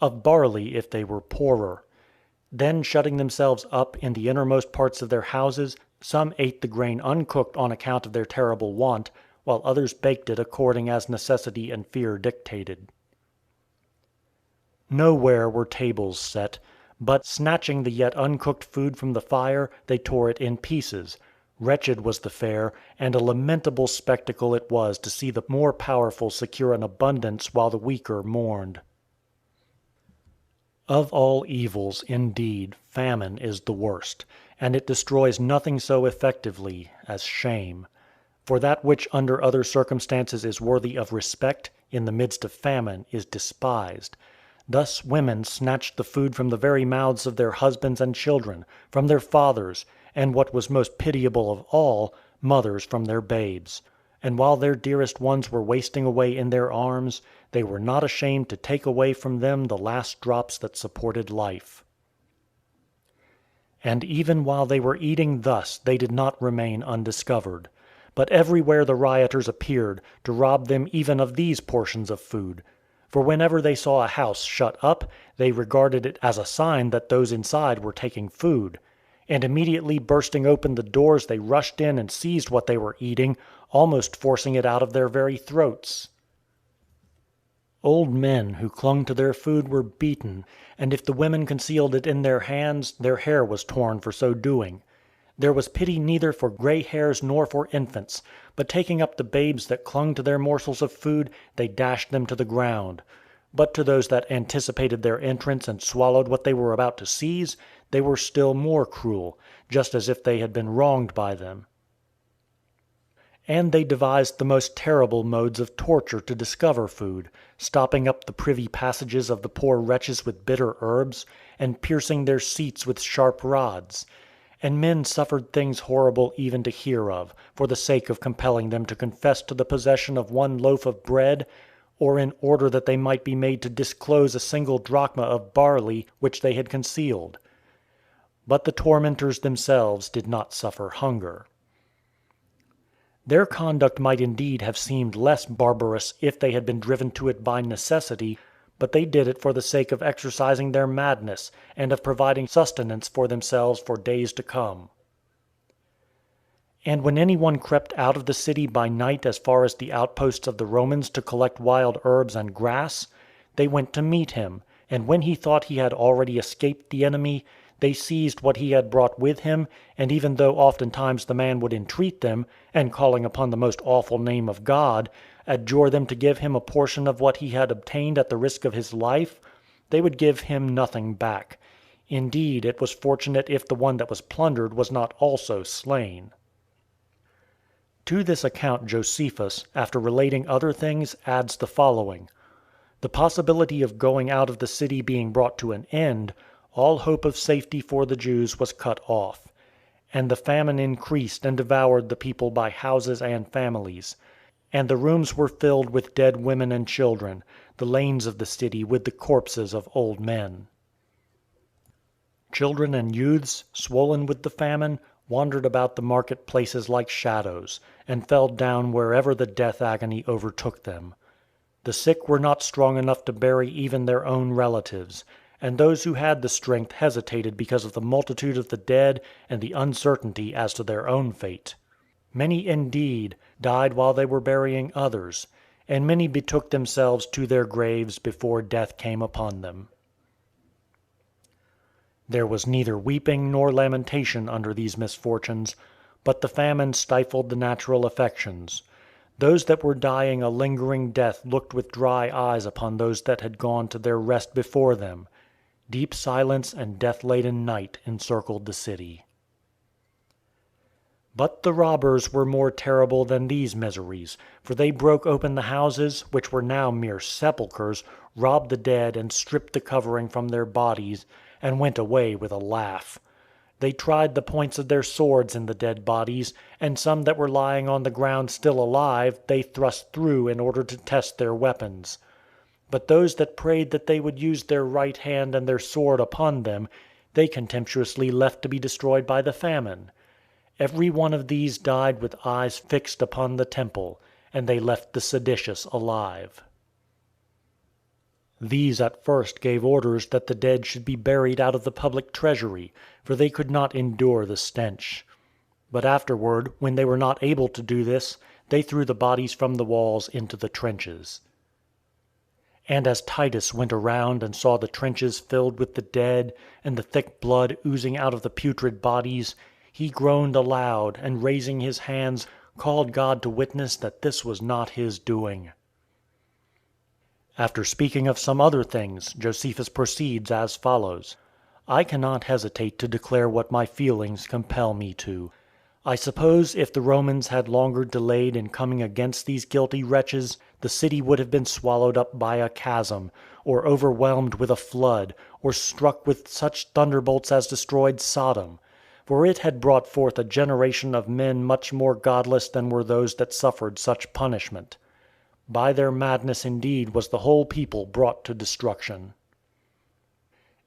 of barley if they were poorer. Then shutting themselves up in the innermost parts of their houses, some ate the grain uncooked on account of their terrible want, while others baked it according as necessity and fear dictated. Nowhere were tables set, but, snatching the yet uncooked food from the fire, they tore it in pieces. Wretched was the fare, and a lamentable spectacle it was to see the more powerful secure an abundance while the weaker mourned. Of all evils, indeed, famine is the worst, and it destroys nothing so effectively as shame. For that which under other circumstances is worthy of respect, in the midst of famine is despised. Thus women snatched the food from the very mouths of their husbands and children, from their fathers, and what was most pitiable of all, mothers from their babes. And while their dearest ones were wasting away in their arms, they were not ashamed to take away from them the last drops that supported life. And even while they were eating thus, they did not remain undiscovered. But everywhere the rioters appeared, to rob them even of these portions of food. For whenever they saw a house shut up, they regarded it as a sign that those inside were taking food. And immediately bursting open the doors, they rushed in and seized what they were eating, almost forcing it out of their very throats. Old men who clung to their food were beaten, and if the women concealed it in their hands, their hair was torn for so doing. There was pity neither for gray hairs nor for infants, but taking up the babes that clung to their morsels of food, they dashed them to the ground. But to those that anticipated their entrance and swallowed what they were about to seize, they were still more cruel, just as if they had been wronged by them. And they devised the most terrible modes of torture to discover food, stopping up the privy passages of the poor wretches with bitter herbs, and piercing their seats with sharp rods. And men suffered things horrible even to hear of, for the sake of compelling them to confess to the possession of one loaf of bread, or in order that they might be made to disclose a single drachma of barley which they had concealed. But the tormentors themselves did not suffer hunger. Their conduct might indeed have seemed less barbarous if they had been driven to it by necessity, but they did it for the sake of exercising their madness, and of providing sustenance for themselves for days to come. And when anyone crept out of the city by night as far as the outposts of the Romans to collect wild herbs and grass, they went to meet him, and when he thought he had already escaped the enemy, they seized what he had brought with him, and even though oftentimes the man would entreat them, and calling upon the most awful name of God, adjure them to give him a portion of what he had obtained at the risk of his life, they would give him nothing back. Indeed, it was fortunate if the one that was plundered was not also slain. To this account Josephus, after relating other things, adds the following: the possibility of going out of the city being brought to an end, all hope of safety for the Jews was cut off. And the famine increased and devoured the people by houses and families. And the rooms were filled with dead women and children, the lanes of the city with the corpses of old men. Children and youths, swollen with the famine, wandered about the market-places like shadows, and fell down wherever the death agony overtook them. The sick were not strong enough to bury even their own relatives, and those who had the strength hesitated because of the multitude of the dead and the uncertainty as to their own fate. Many, indeed, died while they were burying others, and many betook themselves to their graves before death came upon them. There was neither weeping nor lamentation under these misfortunes, but the famine stifled the natural affections. Those that were dying a lingering death looked with dry eyes upon those that had gone to their rest before them. Deep silence and death-laden night encircled the city. But the robbers were more terrible than these miseries, for they broke open the houses, which were now mere sepulchres, robbed the dead and stripped the covering from their bodies, and went away with a laugh. They tried the points of their swords in the dead bodies, and some that were lying on the ground still alive they thrust through in order to test their weapons. But those that prayed that they would use their right hand and their sword upon them, they contemptuously left to be destroyed by the famine. Every one of these died with eyes fixed upon the temple, and they left the seditious alive. These at first gave orders that the dead should be buried out of the public treasury, for they could not endure the stench. But afterward, when they were not able to do this, they threw the bodies from the walls into the trenches. And as Titus went around and saw the trenches filled with the dead, and the thick blood oozing out of the putrid bodies, he groaned aloud, and raising his hands, called God to witness that this was not his doing. After speaking of some other things, Josephus proceeds as follows: I cannot hesitate to declare what my feelings compel me to. I suppose if the Romans had longer delayed in coming against these guilty wretches, the city would have been swallowed up by a chasm, or overwhelmed with a flood, or struck with such thunderbolts as destroyed Sodom. For it had brought forth a generation of men much more godless than were those that suffered such punishment. By their madness indeed was the whole people brought to destruction.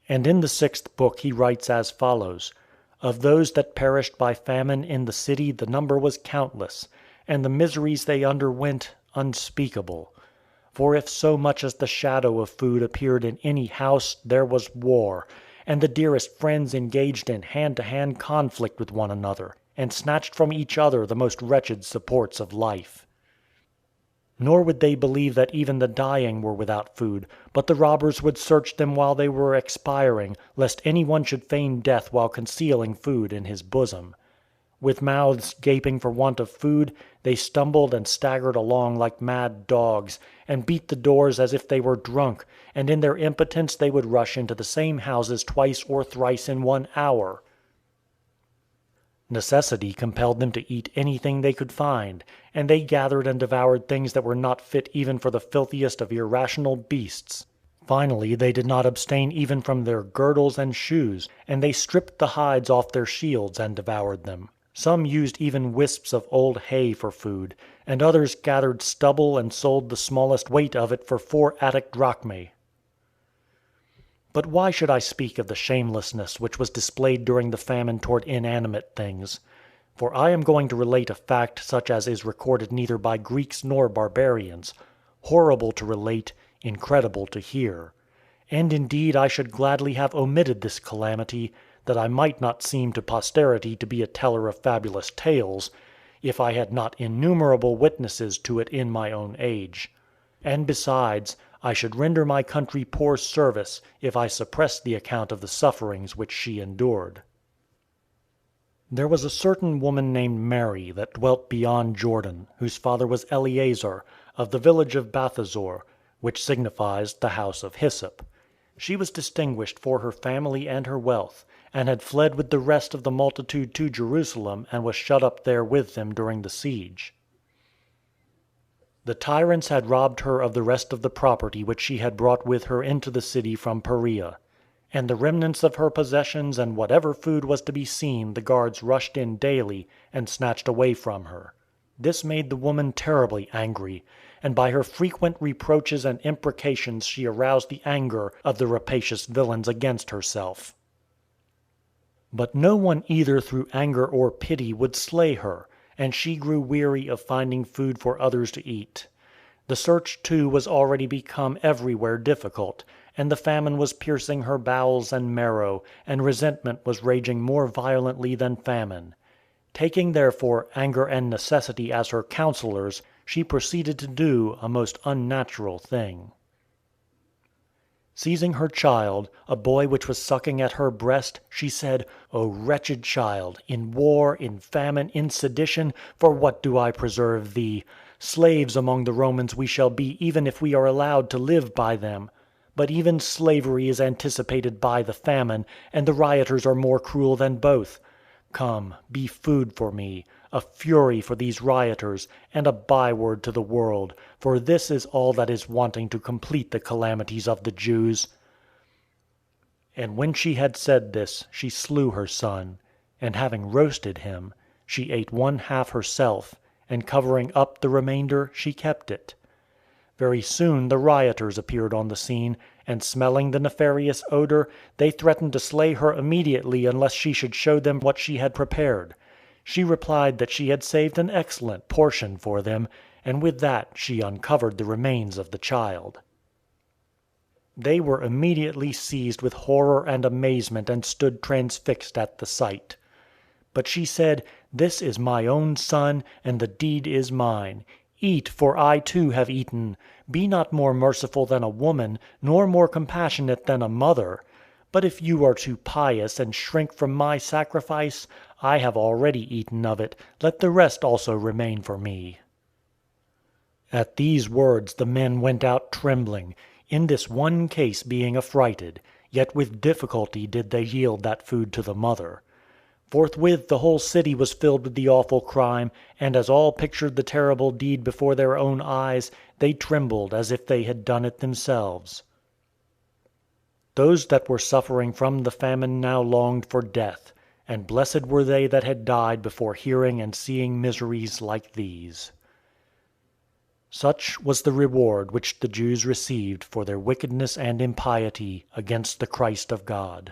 And in the 6th book he writes as follows: Of those that perished by famine in the city the number was countless, and the miseries they underwent unspeakable. For if so much as the shadow of food appeared in any house, there was war, and the dearest friends engaged in hand-to-hand conflict with one another, and snatched from each other the most wretched supports of life. Nor would they believe that even the dying were without food, but the robbers would search them while they were expiring, lest any one should feign death while concealing food in his bosom. With mouths gaping for want of food, they stumbled and staggered along like mad dogs, and beat the doors as if they were drunk, and in their impotence they would rush into the same houses twice or thrice in 1 hour. Necessity compelled them to eat anything they could find, and they gathered and devoured things that were not fit even for the filthiest of irrational beasts. Finally, they did not abstain even from their girdles and shoes, and they stripped the hides off their shields and devoured them. Some used even wisps of old hay for food, and others gathered stubble and sold the smallest weight of it for 4 Attic drachmae. But why should I speak of the shamelessness which was displayed during the famine toward inanimate things? For I am going to relate a fact such as is recorded neither by Greeks nor barbarians, horrible to relate, incredible to hear. And indeed I should gladly have omitted this calamity, that I might not seem to posterity to be a teller of fabulous tales, if I had not innumerable witnesses to it in my own age. And besides, I should render my country poor service if I suppressed the account of the sufferings which she endured. There was a certain woman named Mary that dwelt beyond Jordan, whose father was Eleazar, of the village of Bathazor, which signifies the house of hyssop. She was distinguished for her family and her wealth, and had fled with the rest of the multitude to Jerusalem, and was shut up there with them during the siege. The tyrants had robbed her of the rest of the property which she had brought with her into the city from Perea. And the remnants of her possessions and whatever food was to be seen the guards rushed in daily and snatched away from her. This made the woman terribly angry, and by her frequent reproaches and imprecations she aroused the anger of the rapacious villains against herself. But no one either through anger or pity would slay her, and she grew weary of finding food for others to eat. The search too was already become everywhere difficult, and the famine was piercing her bowels and marrow, and resentment was raging more violently than famine. Taking therefore anger and necessity as her counselors, she proceeded to do a most unnatural thing. Seizing her child, a boy which was sucking at her breast, she said, "O wretched child, in war, in famine, in sedition, for what do I preserve thee? Slaves among the Romans we shall be even if we are allowed to live by them. But even slavery is anticipated by the famine, and the rioters are more cruel than both. Come, be food for me, a fury for these rioters, and a byword to the world, for this is all that is wanting to complete the calamities of the Jews." And when she had said this, she slew her son, and having roasted him, she ate 1/2 herself, and covering up the remainder, she kept it. Very soon the rioters appeared on the scene, and smelling the nefarious odor, they threatened to slay her immediately unless she should show them what she had prepared. She replied that she had saved an excellent portion for them, and with that she uncovered the remains of the child. They were immediately seized with horror and amazement and stood transfixed at the sight. But she said, "This is my own son, and the deed is mine. Eat, for I too have eaten. Be not more merciful than a woman, nor more compassionate than a mother. But if you are too pious and shrink from my sacrifice, I have already eaten of it. Let the rest also remain for me." At these words the men went out trembling, in this one case being affrighted, yet with difficulty did they yield that food to the mother. Forthwith the whole city was filled with the awful crime, and as all pictured the terrible deed before their own eyes, they trembled as if they had done it themselves. Those that were suffering from the famine now longed for death, and blessed were they that had died before hearing and seeing miseries like these. Such was the reward which the Jews received for their wickedness and impiety against the Christ of God.